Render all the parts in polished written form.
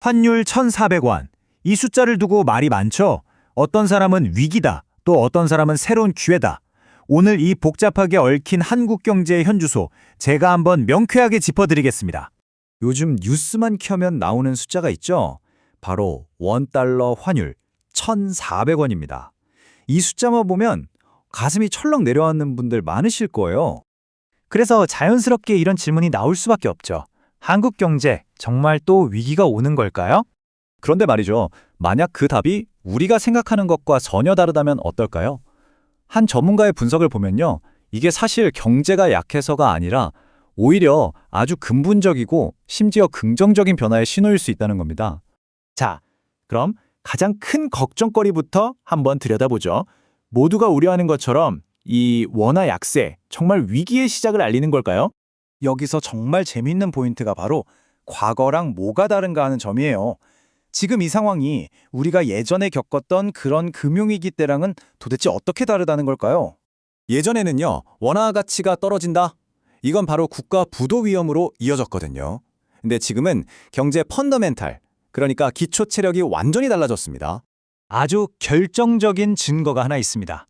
환율 1,400원. 이 숫자를 두고 말이 많죠? 어떤 사람은 위기다, 또 어떤 사람은 새로운 기회다. 오늘 이 복잡하게 얽힌 한국 경제의 현주소, 제가 한번 명쾌하게 짚어드리겠습니다. 요즘 뉴스만 켜면 나오는 숫자가 있죠? 바로 원달러 환율 1,400원입니다. 이 숫자만 보면 가슴이 철렁 내려앉는 분들 많으실 거예요. 그래서 자연스럽게 이런 질문이 나올 수밖에 없죠. 한국 경제, 정말 또 위기가 오는 걸까요? 그런데 말이죠. 만약 그 답이 우리가 생각하는 것과 전혀 다르다면 어떨까요? 한 전문가의 분석을 보면요. 이게 사실 경제가 약해서가 아니라 오히려 아주 근본적이고 심지어 긍정적인 변화의 신호일 수 있다는 겁니다. 자, 그럼 가장 큰 걱정거리부터 한번 들여다보죠. 모두가 우려하는 것처럼 이 원화 약세, 정말 위기의 시작을 알리는 걸까요? 여기서 정말 재밌는 포인트가 바로 과거랑 뭐가 다른가 하는 점이에요. 지금 이 상황이 우리가 예전에 겪었던 그런 금융위기 때랑은 도대체 어떻게 다르다는 걸까요? 예전에는요, 원화 가치가 떨어진다. 이건 바로 국가 부도 위험으로 이어졌거든요. 근데 지금은 경제 펀더멘탈, 그러니까 기초 체력이 완전히 달라졌습니다. 아주 결정적인 증거가 하나 있습니다.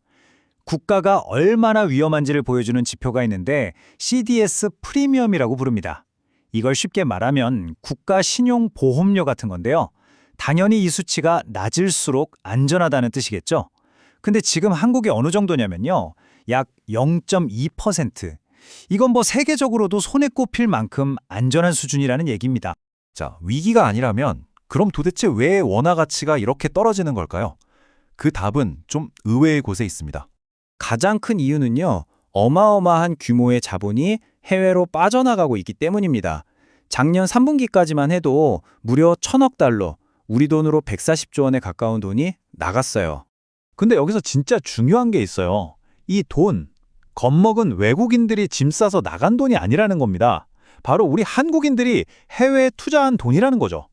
국가가 얼마나 위험한지를 보여주는 지표가 있는데 CDS 프리미엄이라고 부릅니다. 이걸 쉽게 말하면 국가 신용 보험료 같은 건데요. 당연히 이 수치가 낮을수록 안전하다는 뜻이겠죠. 근데 지금 한국이 어느 정도냐면요. 약 0.2%. 이건 뭐 세계적으로도 손에 꼽힐 만큼 안전한 수준이라는 얘기입니다. 자, 위기가 아니라면 그럼 도대체 왜 원화 가치가 이렇게 떨어지는 걸까요? 그 답은 좀 의외의 곳에 있습니다. 가장 큰 이유는요, 어마어마한 규모의 자본이 해외로 빠져나가고 있기 때문입니다. 작년 3분기까지만 해도 무려 1,000억 달러, 우리 돈으로 140조 원에 가까운 돈이 나갔어요. 근데 여기서 진짜 중요한 게 있어요. 이 돈, 겁먹은 외국인들이 짐 싸서 나간 돈이 아니라는 겁니다. 바로 우리 한국인들이 해외에 투자한 돈이라는 거죠.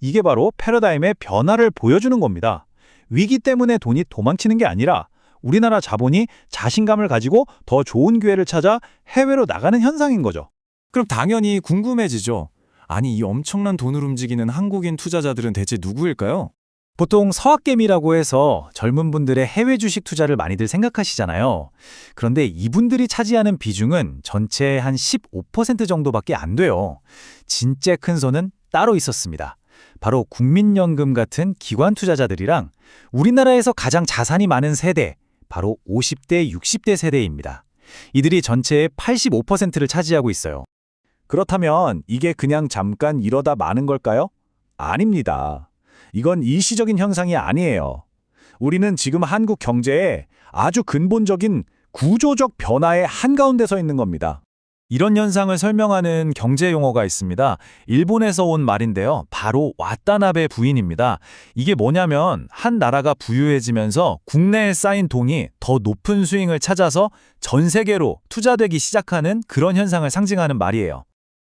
이게 바로 패러다임의 변화를 보여주는 겁니다. 위기 때문에 돈이 도망치는 게 아니라 우리나라 자본이 자신감을 가지고 더 좋은 기회를 찾아 해외로 나가는 현상인 거죠. 그럼 당연히 궁금해지죠. 아니, 이 엄청난 돈을 움직이는 한국인 투자자들은 대체 누구일까요? 보통 서학개미라고 해서 젊은 분들의 해외 주식 투자를 많이들 생각하시잖아요. 그런데 이분들이 차지하는 비중은 전체의 한 15% 정도밖에 안 돼요. 진짜 큰 손은 따로 있었습니다. 바로 국민연금 같은 기관 투자자들이랑 우리나라에서 가장 자산이 많은 세대, 바로 50대, 60대 세대입니다. 이들이 전체의 85%를 차지하고 있어요. 그렇다면 이게 그냥 잠깐 이러다 마는 걸까요? 아닙니다. 이건 일시적인 현상이 아니에요. 우리는 지금 한국 경제에 아주 근본적인 구조적 변화의 한가운데 서 있는 겁니다. 이런 현상을 설명하는 경제 용어가 있습니다. 일본에서 온 말인데요. 바로 와타나베 부인입니다. 이게 뭐냐면 한 나라가 부유해지면서 국내에 쌓인 돈이 더 높은 스윙을 찾아서 전 세계로 투자되기 시작하는 그런 현상을 상징하는 말이에요.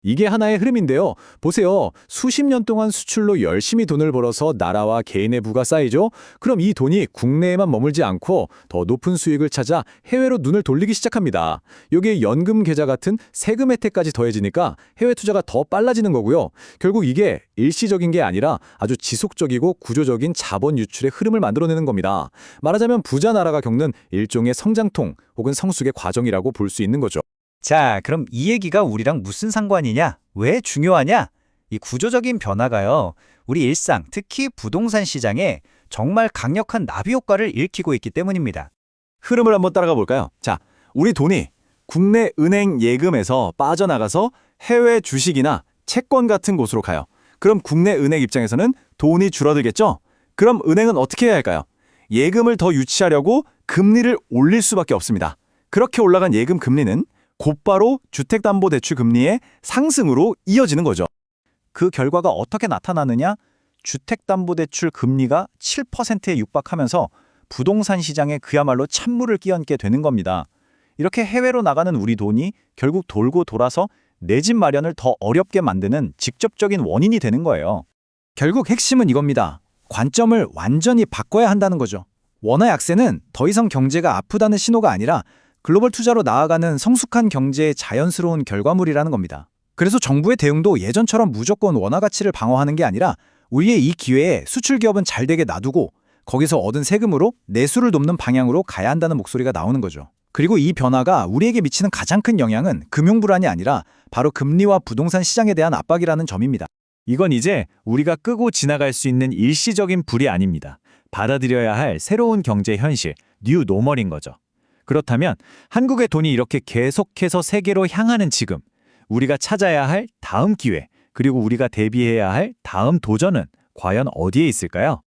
이게 하나의 흐름인데요. 보세요. 수십 년 동안 수출로 열심히 돈을 벌어서 나라와 개인의 부가 쌓이죠. 그럼 이 돈이 국내에만 머물지 않고 더 높은 수익을 찾아 해외로 눈을 돌리기 시작합니다. 여기에 연금 계좌 같은 세금 혜택까지 더해지니까 해외 투자가 더 빨라지는 거고요. 결국 이게 일시적인 게 아니라 아주 지속적이고 구조적인 자본 유출의 흐름을 만들어내는 겁니다. 말하자면 부자 나라가 겪는 일종의 성장통 혹은 성숙의 과정이라고 볼 수 있는 거죠. 자, 그럼 이 얘기가 우리랑 무슨 상관이냐? 왜 중요하냐? 이 구조적인 변화가요. 우리 일상, 특히 부동산 시장에 정말 강력한 나비 효과를 일으키고 있기 때문입니다. 흐름을 한번 따라가 볼까요? 자, 우리 돈이 국내 은행 예금에서 빠져나가서 해외 주식이나 채권 같은 곳으로 가요. 그럼 국내 은행 입장에서는 돈이 줄어들겠죠? 그럼 은행은 어떻게 해야 할까요? 예금을 더 유치하려고 금리를 올릴 수밖에 없습니다. 그렇게 올라간 예금 금리는 곧바로 주택담보대출 금리의 상승으로 이어지는 거죠. 그 결과가 어떻게 나타나느냐? 주택담보대출 금리가 7%에 육박하면서 부동산 시장에 그야말로 찬물을 끼얹게 되는 겁니다. 이렇게 해외로 나가는 우리 돈이 결국 돌고 돌아서 내 집 마련을 더 어렵게 만드는 직접적인 원인이 되는 거예요. 결국 핵심은 이겁니다. 관점을 완전히 바꿔야 한다는 거죠. 원화 약세는 더 이상 경제가 아프다는 신호가 아니라 글로벌 투자로 나아가는 성숙한 경제의 자연스러운 결과물이라는 겁니다. 그래서 정부의 대응도 예전처럼 무조건 원화 가치를 방어하는 게 아니라 우리의 이 기회에 수출 기업은 잘 되게 놔두고 거기서 얻은 세금으로 내수를 돕는 방향으로 가야 한다는 목소리가 나오는 거죠. 그리고 이 변화가 우리에게 미치는 가장 큰 영향은 금융 불안이 아니라 바로 금리와 부동산 시장에 대한 압박이라는 점입니다. 이건 이제 우리가 끄고 지나갈 수 있는 일시적인 불이 아닙니다. 받아들여야 할 새로운 경제 현실, 뉴 노멀인 거죠. 그렇다면 한국의 돈이 이렇게 계속해서 세계로 향하는 지금, 우리가 찾아야 할 다음 기회, 그리고 우리가 대비해야 할 다음 도전은 과연 어디에 있을까요?